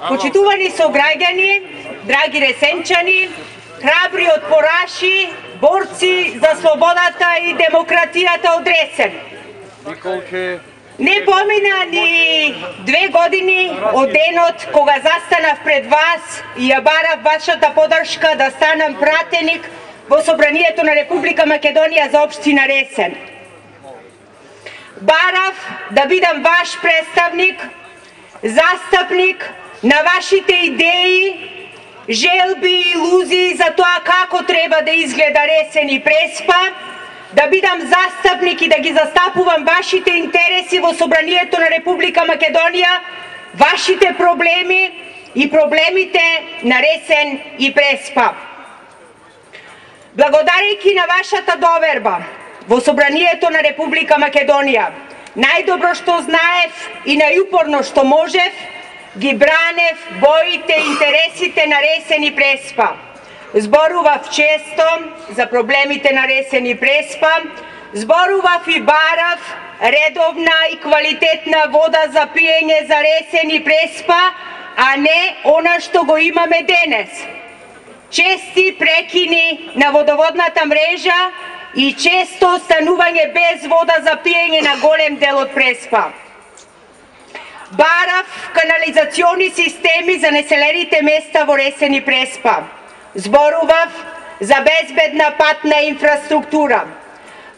Почитувани сограѓани, драги ресенчани, храбри отпораши, борци за слободата и демократијата од Ресен. Не помина ни 2 години од денот кога застанав пред вас и ја барав вашата поддршка да станам пратеник во Собранието на Република Македонија за општина Ресен. Барав да бидам ваш представник, застапник на вашите идеи, желби и илузии за тоа како треба да изгледа Ресен и Преспа, да бидам застапник и да ги застапувам вашите интереси во Собранието на Република Македонија, вашите проблеми и проблемите на Ресен и Преспа. Благодарејќи на вашата доверба во Собранието на Република Македонија, најдобро што знаев и најупорно што можев, ги бранев боите и интересите на Ресен и Преспа. Зборував често за проблемите на Ресен и Преспа, зборував и барав редовна и квалитетна вода за пиење за Ресен и Преспа, а не она што го имаме денес. Чести прекини на водоводната мрежа и често останување без вода за пиење на голем дел од Преспа. Барав канализациони системи за населените места во Ресен и Преспа. Зборував за безбедна патна инфраструктура.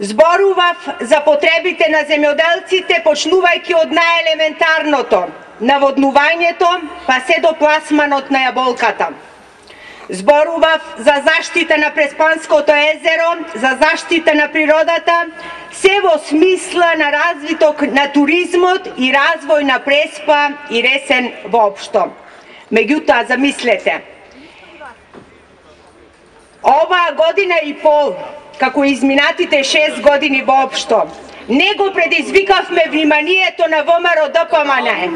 Зборував за потребите на земјоделците, почнувајќи од најелементарното, наводнувањето, па се до пласманот на јаболката. Зборував за заштита на Преспанското езеро, за заштита на природата, се во смисла на развиток на туризмот и развој на Преспа и Ресен воопшто. Меѓутоа, замислете, оваа година и пол, како изминатите 6 години воопшто, не го предизвикавме вниманието на ВМРО-ДПМНЕ.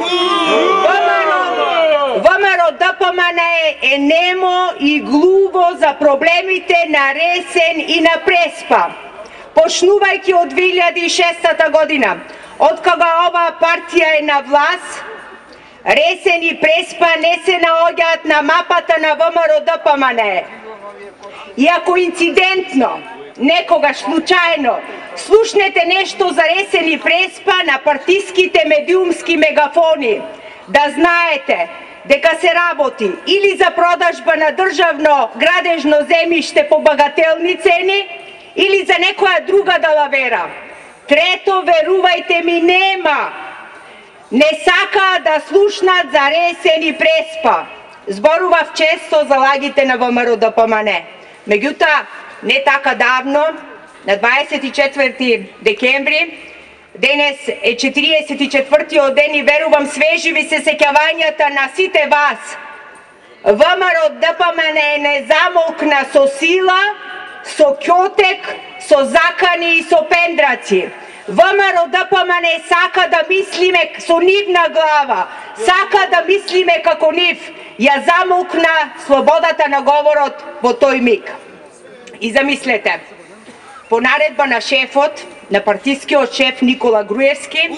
ВМРО-ДПМНЕ е немо и глуво за проблемите на Ресен и на Преспа. Почнувајќи од 2006 година, откога оваа партија е на власт, Ресен и Преспа не се наоѓаат на мапата на ВМРО-ДПМНЕ. И ако инцидентно, некогаш случајно, слушнете нешто за Ресен и Преспа на партиските медиумски мегафони, да знаете дека се работи или за продажба на државно градежно земјиште по багателни цени, или за некоја друга далавера. Трето, верувајте ми, нема. Не сакаат да слушнат за Ресен и Преспа. Зборував често за лагите на ВМРО-ДПМНЕ. Меѓутоа, не така давно, на 24 декември, денес е 44-тиот ден и верувам свежи ви се сеќавањата на сите вас. ВМРО-ДПМНЕ не замолкна со сила, со ќотек, со закани и со пендраци. ВМРО-ДПМНЕ сака да мислиме со нивна глава, сака да мислиме како нив. Ја замолкна слободата на говорот во тој миг. И замислете, по наредба на шефот, на партискиот шеф Никола Груевски,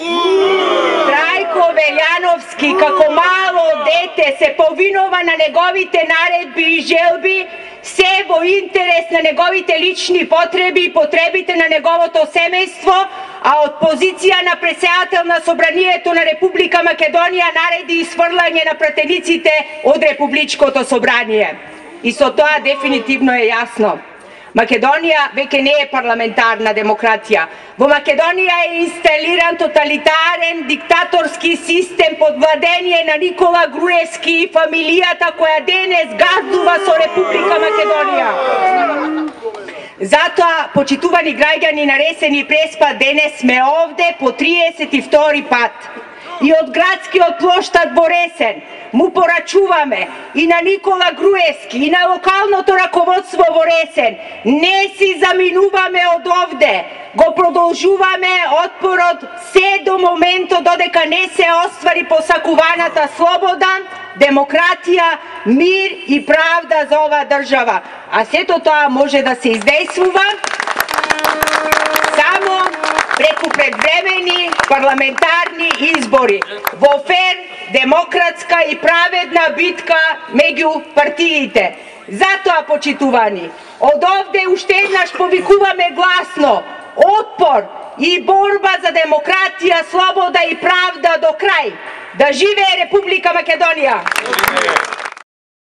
Трајко Велјановски како мало дете се повинува на неговите наредби и желби, се во интерес на неговите лични потреби и потребите на неговото семејство, а од позиција на претседател на Собранието на Република Македонија нареди исфрлање на пратениците од Републичкото собрание. И со тоа дефинитивно е јасно. Македонија веќе не е парламентарна демократија. Во Македонија е инсталиран тоталитарен диктаторски систем под владење на Никола Груевски и фамилијата која денес газдува со Република Македонија. Затоа, почитувани граѓани на Ресен и Преспа, денес сме овде по 32 пат. И од градскиот плоштад во Ресен му порачуваме и на Никола Груевски и на локалното раководство во Ресен, не си заминуваме од овде, го продолжуваме отпорот се до моментот додека не се оствари посакуваната слобода, демократија, мир и правда за оваа држава. А сето тоа може да се издействува само преку предвремени парламентарни избори во фер, демократска и праведна битка меѓу партиите. Затоа, почитувани, од овде уште еднаш повикуваме гласно отпор и борба за демократија, слобода и правда до крај. Да живее Република Македонија!